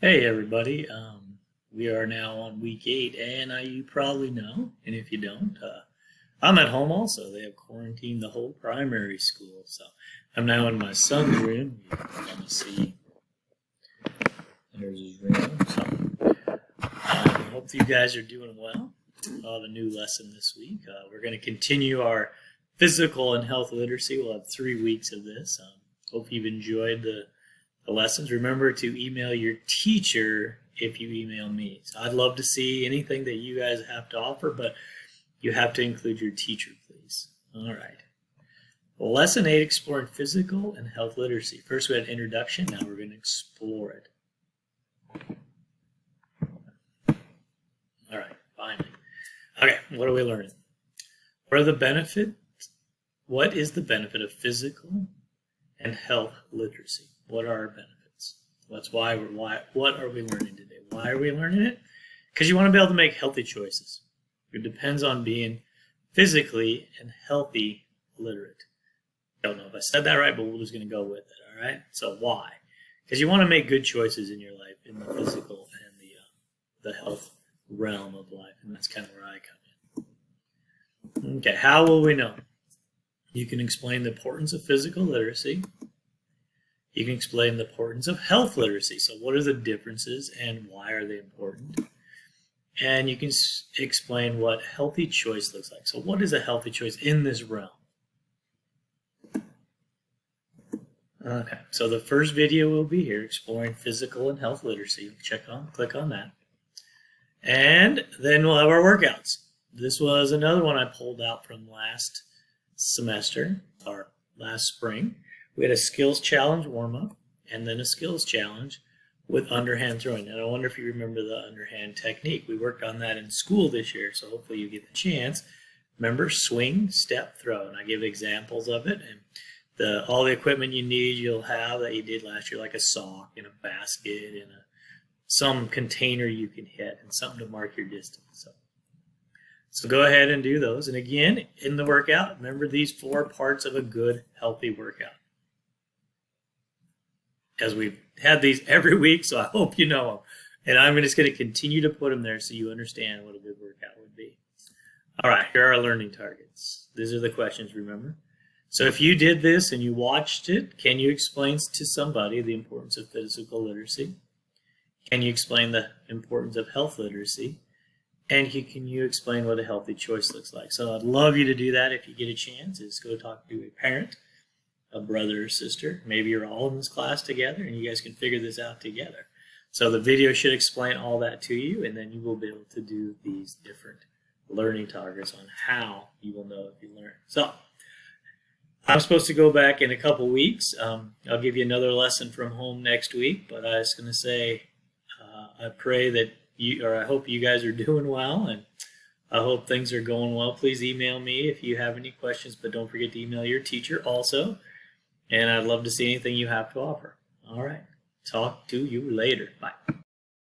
Hey everybody, we are now on week 8, and you probably know, and if you don't, I'm at home also. They have quarantined the whole primary school, so I'm now in my son's room. You can see there's his room. So I hope you guys are doing well. I'll have a new lesson this week. We're going to continue our physical and health literacy. We'll have 3 weeks of this. Hope you've enjoyed the lessons. Remember to email your teacher if you email me. So I'd love to see anything that you guys have to offer, but you have to include your teacher, please. All right. Well, Lesson 8, exploring physical and health literacy. First we had introduction, now we're going to explore it. All right, finally. Okay, what are we learning? What is the benefit of physical and health literacy? What are our benefits? What are we learning today? Why are we learning it? Because you want to be able to make healthy choices. It depends on being physically and healthy literate. Don't know if I said that right, but we're just going to go with it, all right? So why? Because you want to make good choices in your life, in the physical and the health realm of life, and that's kind of where I come in. Okay, how will we know? You can explain the importance of physical literacy. You can explain the importance of health literacy. So what are the differences and why are they important? And you can explain what healthy choice looks like. So what is a healthy choice in this realm? Okay, so the first video will be here, exploring physical and health literacy. Click on that. And then we'll have our workouts. This was another one I pulled out from last semester, or last spring. We had a skills challenge warm-up, and then a skills challenge with underhand throwing. And I wonder if you remember the underhand technique. We worked on that in school this year, so hopefully you get the chance. Remember, swing, step, throw. And I give examples of it. And all the equipment you need, you'll have that you did last year, like a sock and a basket and some container you can hit and something to mark your distance. So go ahead and do those. And again, in the workout, remember these 4 parts of a good, healthy workout. As we've had these every week, so I hope you know them. And I'm just going to continue to put them there so you understand what a good workout would be. All right, here are our learning targets. These are the questions, remember? So if you did this and you watched it, can you explain to somebody the importance of physical literacy? Can you explain the importance of health literacy? And can you explain what a healthy choice looks like? So I'd love you to do that if you get a chance. Is go talk to a parent, a brother or sister. Maybe you're all in this class together and you guys can figure this out together. So the video should explain all that to you, and then you will be able to do these different learning targets on how you will know if you learn. So I'm supposed to go back in a couple weeks. I'll give you another lesson from home next week, but I was going to say I pray that I hope you guys are doing well, and I hope things are going well. Please email me if you have any questions, but don't forget to email your teacher also. And I'd love to see anything you have to offer. All right. Talk to you later. Bye.